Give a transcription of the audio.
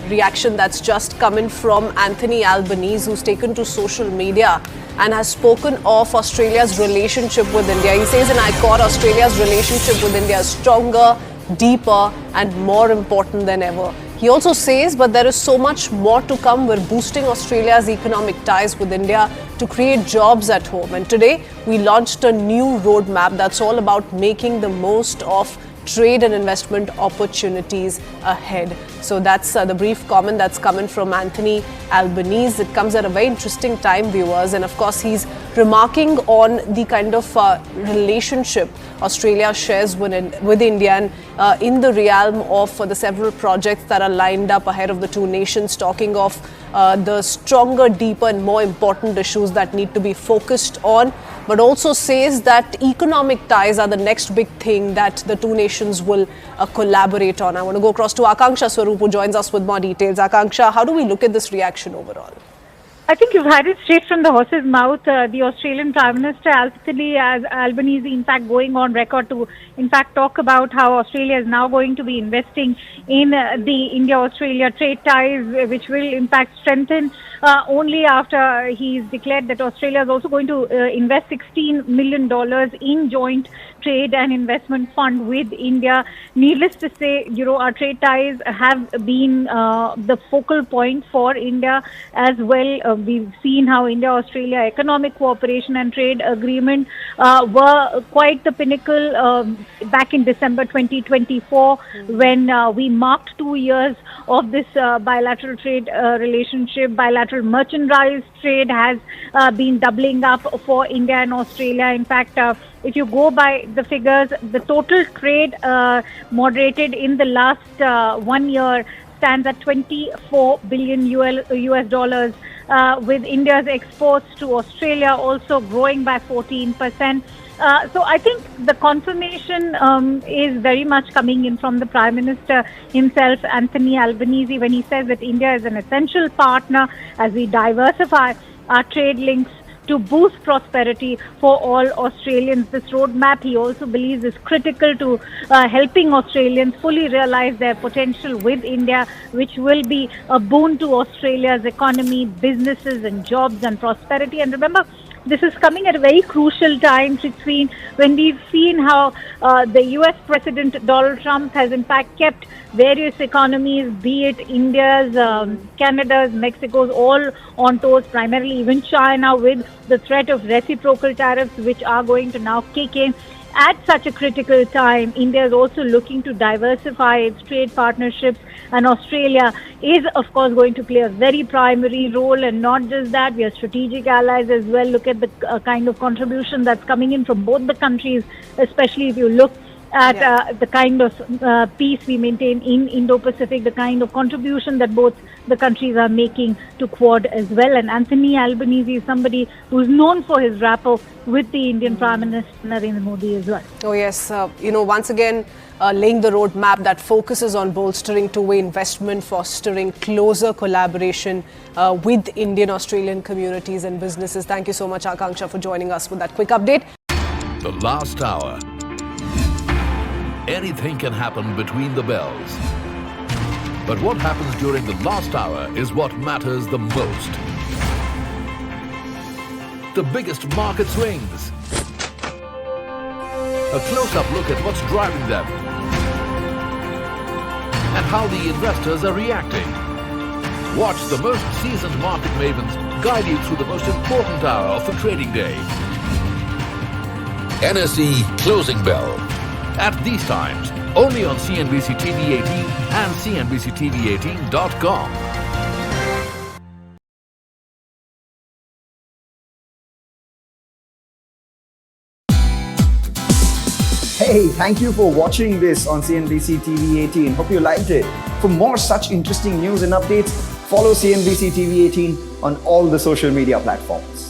reaction that's just come in from Anthony Albanese, who's taken to social media and has spoken of Australia's relationship with India. He says, and I quote, Australia's relationship with India is stronger, deeper and more important than ever. He also says, but there is so much more to come. We're boosting Australia's economic ties with India to create jobs at home. And today we launched a new roadmap that's all about making the most of trade and investment opportunities ahead. So that's the brief comment that's coming from Anthony Albanese. It comes at a very interesting time, viewers, and of course he's remarking on the kind of relationship Australia shares with India, and in the realm of the several projects that are lined up ahead of the two nations, talking of the stronger, deeper and more important issues that need to be focused on, but also says that economic ties are the next big thing that the two nations will collaborate on. I want to go across to Akanksha Swaroop, who joins us with more details. Akanksha, how do we look at this reaction overall? I think you've had it straight from the horse's mouth. The Australian Prime Minister Anthony Albanese, in fact, going on record to, in fact, talk about how Australia is now going to be investing in the India-Australia trade ties, which will, in fact, strengthen only after he's declared that Australia is also going to invest $16 million in joint trade and investment fund with India. Needless to say, our trade ties have been the focal point for India as well. We've seen how India-Australia economic cooperation and trade agreement were quite the pinnacle back in December 2024 when we marked 2 years of this bilateral trade relationship. Bilateral merchandise trade has been doubling up for India and Australia. In fact, if you go by the figures, the total trade moderated in the last 1 year stands at $24 billion US dollars, with India's exports to Australia also growing by 14%. So I think the confirmation is very much coming in from the Prime Minister himself, Anthony Albanese, when he says that India is an essential partner as we diversify our trade links to boost prosperity for all Australians. This roadmap, he also believes, is critical to helping Australians fully realize their potential with India, which will be a boon to Australia's economy, businesses and jobs and prosperity. And remember, this is coming at a very crucial time between when we've seen how the US President Donald Trump has in fact kept various economies, be it India's, Canada's, Mexico's, all on toes, primarily even China, with the threat of reciprocal tariffs, which are going to now kick in. At such a critical time, India is also looking to diversify its trade partnerships, and Australia is, of course, going to play a very primary role. And not just that, we are strategic allies as well. Look at the kind of contribution that's coming in from both the countries, especially if you look at the kind of peace we maintain in Indo-Pacific, the kind of contribution that both the countries are making to Quad as well. And Anthony Albanese is somebody who's known for his rapport with the Indian Prime Minister Narendra Modi as well. Oh yes, once again laying the roadmap that focuses on bolstering two-way investment, fostering closer collaboration with Indian-Australian communities and businesses. Thank you so much, Akanksha, for joining us with that quick update. The last hour. Anything can happen between the bells. But what happens during the last hour is what matters the most. The biggest market swings. A close-up look at what's driving them. And how the investors are reacting. Watch the most seasoned market mavens guide you through the most important hour of the trading day. NSE Closing Bell. At these times, only on CNBC-TV18 and CNBC-TV18.com. Hey, thank you for watching this on CNBC-TV18. Hope you liked it. For more such interesting news and updates, follow CNBC-TV18 on all the social media platforms.